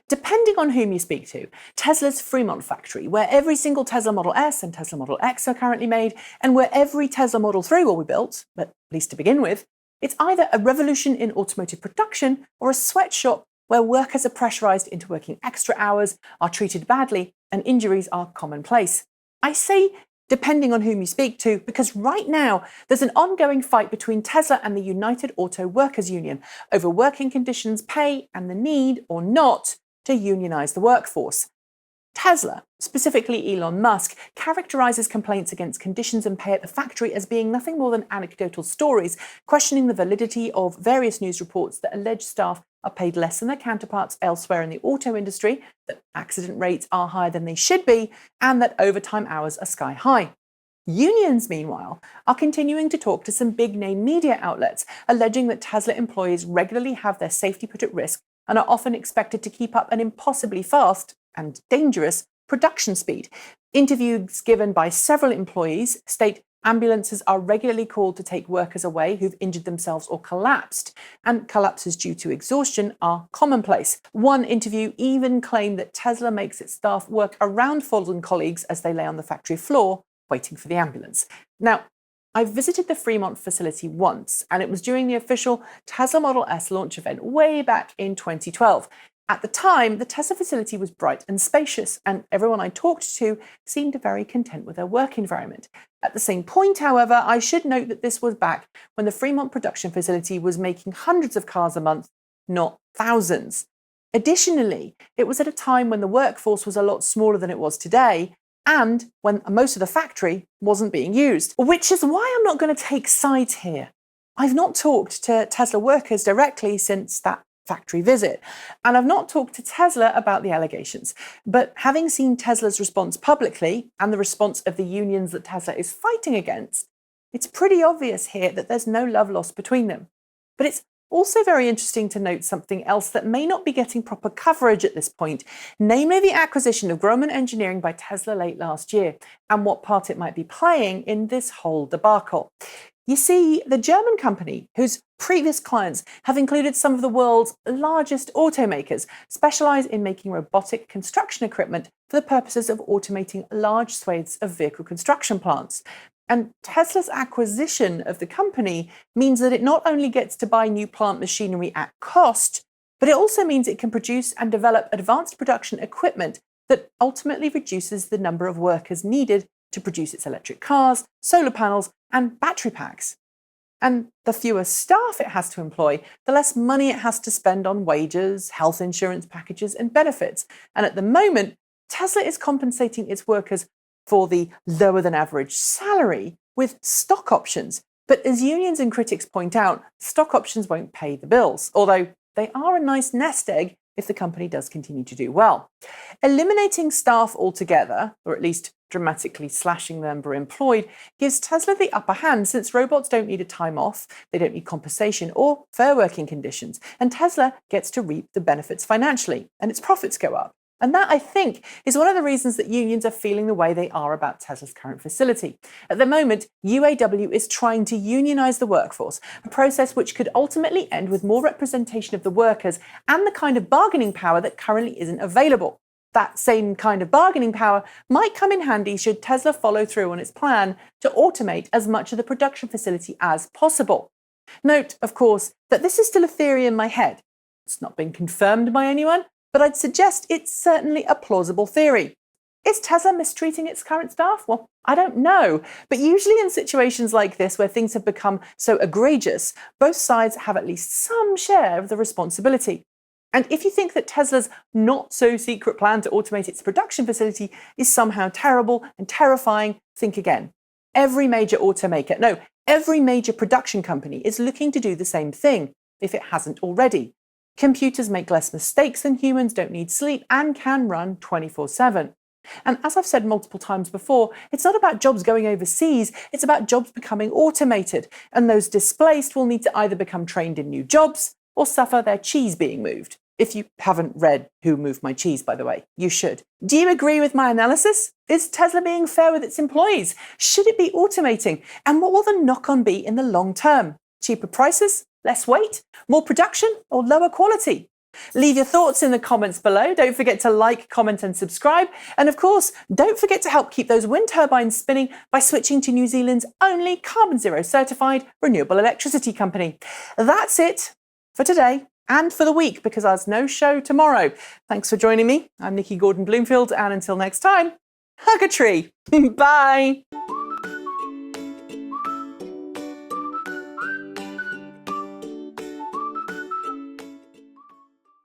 Depending on whom you speak to, Tesla's Fremont factory, where every single Tesla Model S and Tesla Model X are currently made, and where every Tesla Model 3 will be built, at least to begin with, it's either a revolution in automotive production or a sweatshop where workers are pressurized into working extra hours, are treated badly, and injuries are commonplace. I say depending on whom you speak to, because right now there's an ongoing fight between Tesla and the United Auto Workers Union over working conditions, pay, and the need, or not, to unionize the workforce. Tesla, specifically Elon Musk, characterizes complaints against conditions and pay at the factory as being nothing more than anecdotal stories, questioning the validity of various news reports that allege staff are paid less than their counterparts elsewhere in the auto industry, that accident rates are higher than they should be, and that overtime hours are sky high. Unions, meanwhile, are continuing to talk to some big-name media outlets, alleging that Tesla employees regularly have their safety put at risk and are often expected to keep up an impossibly fast and dangerous production speed. Interviews given by several employees state ambulances are regularly called to take workers away who've injured themselves or collapsed, and collapses due to exhaustion are commonplace. One interview even claimed that Tesla makes its staff work around fallen colleagues as they lay on the factory floor, waiting for the ambulance. Now, I visited the Fremont facility once, and it was during the official Tesla Model S launch event way back in 2012. At the time, the Tesla facility was bright and spacious, and everyone I talked to seemed very content with their work environment. At the same point, however, I should note that this was back when the Fremont production facility was making hundreds of cars a month, not thousands. Additionally, it was at a time when the workforce was a lot smaller than it was today, and when most of the factory wasn't being used, which is why I'm not going to take sides here. I've not talked to Tesla workers directly since that factory visit, and I've not talked to Tesla about the allegations. But having seen Tesla's response publicly and the response of the unions that Tesla is fighting against, it's pretty obvious here that there's no love lost between them. But it's also very interesting to note something else that may not be getting proper coverage at this point, namely the acquisition of Grohmann Engineering by Tesla late last year, and what part it might be playing in this whole debacle. You see, the German company, whose previous clients have included some of the world's largest automakers, specialize in making robotic construction equipment for the purposes of automating large swathes of vehicle construction plants. And Tesla's acquisition of the company means that it not only gets to buy new plant machinery at cost, but it also means it can produce and develop advanced production equipment that ultimately reduces the number of workers needed to produce its electric cars, solar panels, and battery packs. And the fewer staff it has to employ, the less money it has to spend on wages, health insurance packages, and benefits. And at the moment, Tesla is compensating its workers for the lower than average salary with stock options. But as unions and critics point out, stock options won't pay the bills, although they are a nice nest egg if the company does continue to do well. Eliminating staff altogether, or at least dramatically slashing the number employed, gives Tesla the upper hand, since robots don't need a time off, they don't need compensation or fair working conditions, and Tesla gets to reap the benefits financially, and its profits go up. And that, I think, is one of the reasons that unions are feeling the way they are about Tesla's current facility. At the moment, UAW is trying to unionize the workforce, a process which could ultimately end with more representation of the workers and the kind of bargaining power that currently isn't available. That same kind of bargaining power might come in handy should Tesla follow through on its plan to automate as much of the production facility as possible. Note, of course, that this is still a theory in my head. It's not been confirmed by anyone, but I'd suggest it's certainly a plausible theory. Is Tesla mistreating its current staff? Well, I don't know. But usually in situations like this, where things have become so egregious, both sides have at least some share of the responsibility. And if you think that Tesla's not-so-secret plan to automate its production facility is somehow terrible and terrifying, think again. Every major production company is looking to do the same thing, if it hasn't already. Computers make less mistakes than humans, don't need sleep, and can run 24/7. And as I've said multiple times before, it's not about jobs going overseas, it's about jobs becoming automated, and those displaced will need to either become trained in new jobs or suffer their cheese being moved. If you haven't read Who Moved My Cheese, by the way, you should. Do you agree with my analysis? Is Tesla being fair with its employees? Should it be automating? And what will the knock-on be in the long term? Cheaper prices? Less weight? More production? Or lower quality? Leave your thoughts in the comments below. Don't forget to like, comment and subscribe. And of course, don't forget to help keep those wind turbines spinning by switching to New Zealand's only carbon zero certified renewable electricity company. That's it for today and for the week, because there's no show tomorrow. Thanks for joining me. I'm Nikki Gordon-Bloomfield, and until next time, hug a tree. Bye.